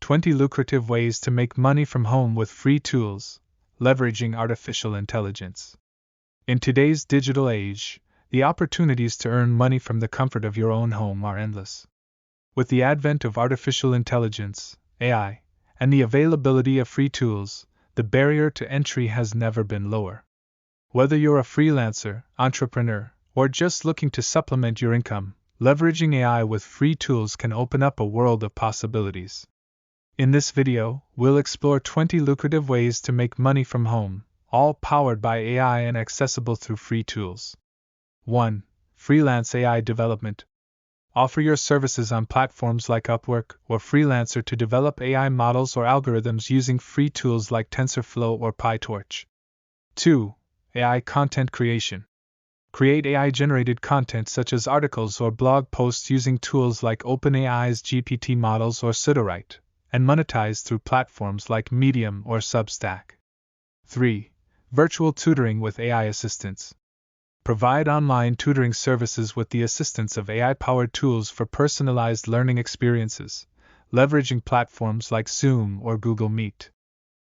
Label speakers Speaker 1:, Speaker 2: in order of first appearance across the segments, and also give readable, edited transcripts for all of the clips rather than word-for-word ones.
Speaker 1: 20 lucrative ways to make money from home with free tools, leveraging artificial intelligence. In today's digital age, the opportunities to earn money from the comfort of your own home are endless. With the advent of artificial intelligence, AI, and the availability of free tools, the barrier to entry has never been lower. Whether you're a freelancer, entrepreneur, or just looking to supplement your income, leveraging AI with free tools can open up a world of possibilities. In this video, we'll explore 20 lucrative ways to make money from home, all powered by AI and accessible through free tools. 1. Freelance AI development. Offer your services on platforms like Upwork or Freelancer to develop AI models or algorithms using free tools like TensorFlow or PyTorch. 2. AI content creation. Create AI-generated content such as articles or blog posts using tools like OpenAI's GPT models or Sudowrite, and monetize through platforms like Medium or Substack. 3. Virtual tutoring with AI assistants. Provide online tutoring services with the assistance of AI-powered tools for personalized learning experiences, leveraging platforms like Zoom or Google Meet.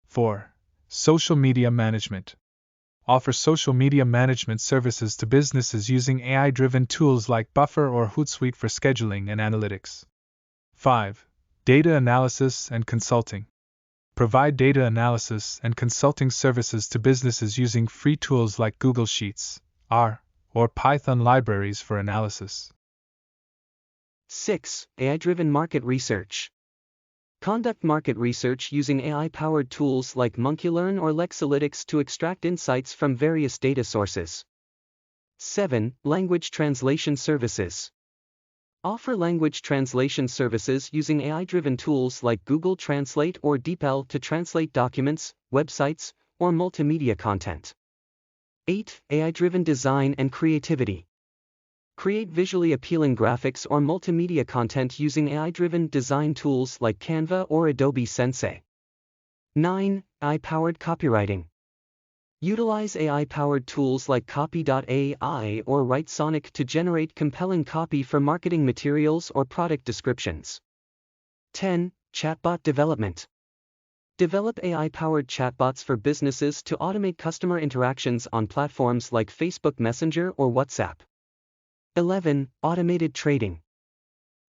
Speaker 1: 4. Social media management. Offer social media management services to businesses using AI-driven tools like Buffer or Hootsuite for scheduling and analytics. 5. Data analysis and consulting. Provide data analysis and consulting services to businesses using free tools like Google Sheets, R, or Python libraries for analysis.
Speaker 2: 6. AI-driven market research. Conduct market research using AI-powered tools like MonkeyLearn or Lexalytics to extract insights from various data sources. 7. Language translation services. Offer language translation services using AI-driven tools like Google Translate or DeepL to translate documents, websites, or multimedia content. 8. AI-driven design and creativity. Create visually appealing graphics or multimedia content using AI-driven design tools like Canva or Adobe Sensei. 9. AI-powered copywriting. Utilize AI-powered tools like Copy.ai or WriteSonic to generate compelling copy for marketing materials or product descriptions. 10. Chatbot development. Develop AI-powered chatbots for businesses to automate customer interactions on platforms like Facebook Messenger or WhatsApp. 11. Automated trading.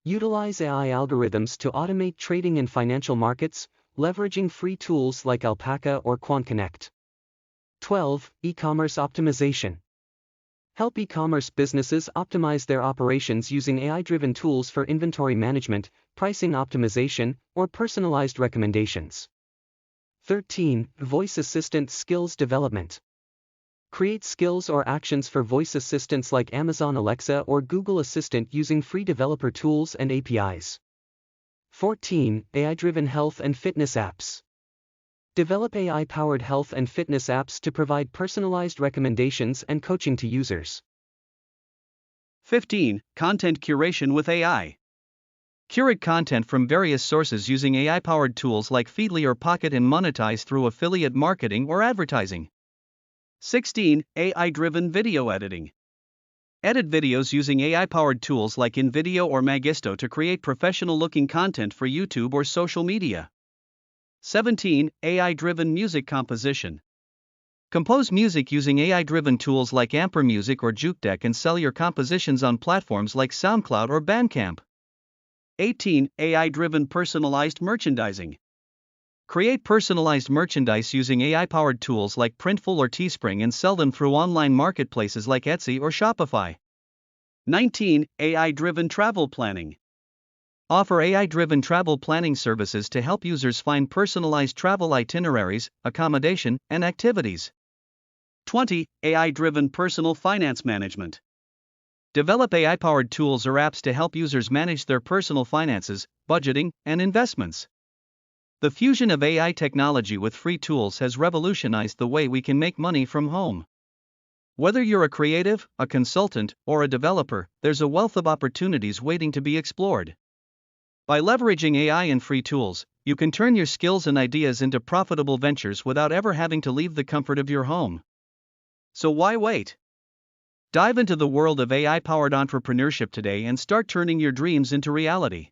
Speaker 2: Utilize AI algorithms to automate trading in financial markets, leveraging free tools like Alpaca or QuantConnect. 12. E-commerce optimization. Help e-commerce businesses optimize their operations using AI-driven tools for inventory management, pricing optimization, or personalized recommendations. 13. Voice assistant skills development. Create skills or actions for voice assistants like Amazon Alexa or Google Assistant using free developer tools and APIs. 14. AI-driven health and fitness apps. Develop AI-powered health and fitness apps to provide personalized recommendations and coaching to users.
Speaker 3: 15. Content curation with AI. Curate content from various sources using AI-powered tools like Feedly or Pocket and monetize through affiliate marketing or advertising. 16. AI-driven video editing. Edit videos using AI-powered tools like InVideo or Magisto to create professional-looking content for YouTube or social media. 17. AI-driven music composition. Compose music using AI-driven tools like Amper Music or JukeDeck and sell your compositions on platforms like SoundCloud or Bandcamp. 18. AI-driven personalized merchandising. Create personalized merchandise using AI-powered tools like Printful or Teespring and sell them through online marketplaces like Etsy or Shopify. 19. AI-driven travel planning. Offer AI-driven travel planning services to help users find personalized travel itineraries, accommodation, and activities. 20. AI-driven personal finance management. Develop AI-powered tools or apps to help users manage their personal finances, budgeting, and investments. The fusion of AI technology with free tools has revolutionized the way we can make money from home. Whether you're a creative, a consultant, or a developer, there's a wealth of opportunities waiting to be explored. By leveraging AI and free tools, you can turn your skills and ideas into profitable ventures without ever having to leave the comfort of your home. So why wait? Dive into the world of AI-powered entrepreneurship today and start turning your dreams into reality.